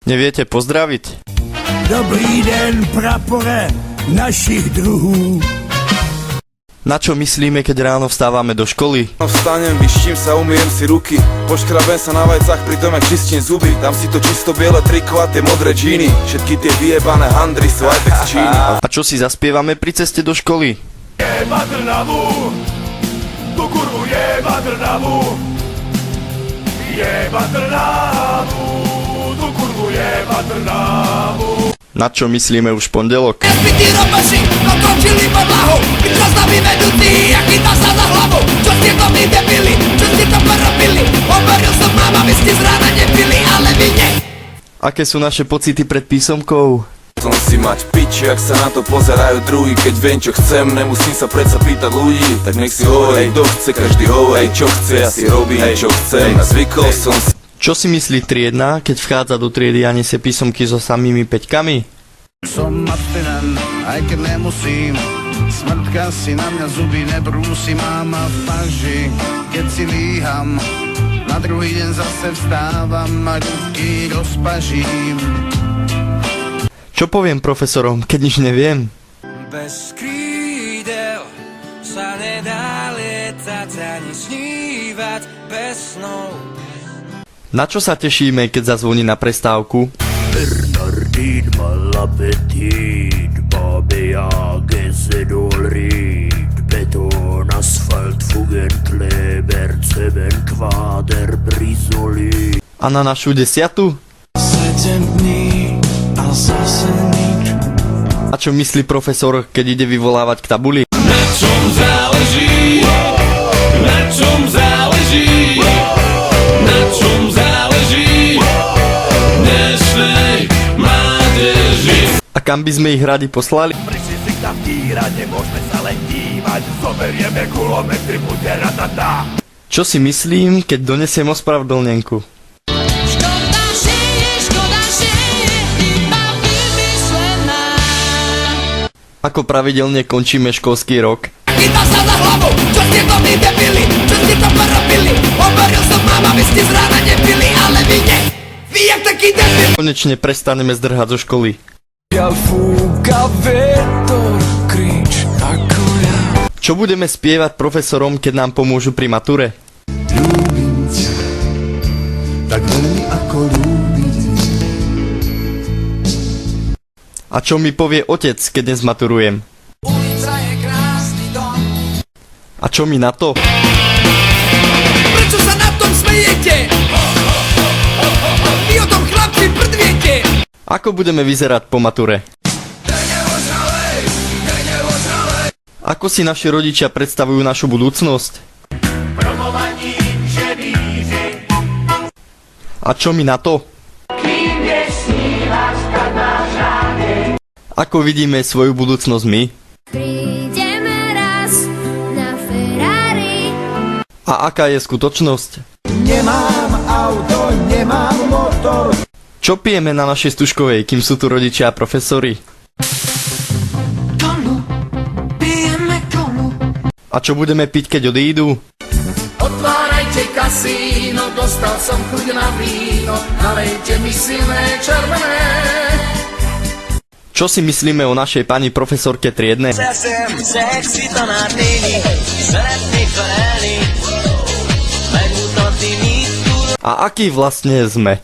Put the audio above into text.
Neviete pozdraviť? Dobrý den, prapore našich druhů. Na čo myslíme, keď ráno vstávame do školy? Vstanem, vyštím sa, umyjem si ruky, poškrabem sa na vajcach, pritom jak čistím zuby. Dám si to čisto biele triko a tie modré džíny. Všetky tie vyjebané handry sú aj tak z Číny. A čo si zaspievame pri ceste do školy? Jeba Trnavu, tu kurvu jeba Trnavu. Jeba Trnavu, tu kurvu jeba Trnavu. Na čo myslíme už v pondelok? Zbytí roboši, okončili podlahu. Vytro s nami vedúci a chytá sa za hlavu. Čo ste to vy debili, čo ste to porobili? Hovoril som máma, vy ste z rána nepili, ale vy nie. Aké sú naše pocity pred písomkou? Som si mať piči, ak sa na to pozerajú druhý. Keď viem čo chcem, nemusím sa predsa pýtať ľudí. Tak nech si hovorí, kto chce, každý hovorí čo chce. Ja si robím, čo chcem, a zvykol som si. Čo si myslí triedna, keď vchádza do triedy a nesie písomky so samými peťkami? Som abstinent, aj keď nemusím. Smrtka si na mňa zuby nebrúsi. Máma v paži, keď si líham. Na druhý deň zase vstávam a ruky rozpažím. Čo poviem profesorom, keď nič neviem? Bez krídel sa nedá lietať ani snívať bez snov. Na čo sa tešíme, keď zazvoní na prestávku? Bernardin mal appetit, Babeage sedolrit, Beton, Asphalt, Fugenkleber, Zementquader, Brisoli. A na našu 10? 7 dní a zase nič. A čo myslí profesor, keď ide vyvolávať k tabuli? Na čom záleží? Na čom záleží? Na čom záleží? Dnešnej mládeži. A kam by sme ich radi poslali? Prišli si tam dírať, nemôžeme sa len dívať. Zoberieme kulometry, bude ratata. Čo si myslím, keď donesiem ospravedlnenku? Škoda, že je iba vymyslená. Ako pravidelne končíme školský rok? Chytá sa za hlavu, čo ste to vy debili, čo ste to porobili? Hovoril som máma, vy ste z rána nepili, ale vy nie. Vy jak taký debil. Konečne prestaneme zdrhať zo školy. Ja fúka vietor, krič ako ja. Čo budeme spievať profesorom, keď nám pomôžu pri mature? Ľúbim ťa, tak veľmi ako ľúbiť. A čo mi povie otec, keď nezmaturujem? Ulica je krásny dom. A čo mi na to? Prečo sa na tom smejete? Vy o tom chlapci prdviete. Ako budeme vyzerať po mature? Ako si naši rodičia predstavujú našu budúcnosť? A čo mi na to? Ako vidíme svoju budúcnosť my? Prídeme raz na Ferrari. A aká je skutočnosť? Nemám auto, nemám motor. Čo pijeme na našej stužkovej, kým sú tu rodičia a profesori? Kolu, pijeme kolu. A čo budeme piť, keď odídu? Otvárajte kasíno, dostal som chuť na víno, nalejte mi silné červené. Čo si myslíme o našej pani profesorke triednej? Szem, szexi tanárnéni, szeretnék felelni, megmutatni, mit tud. A aký vlastne sme?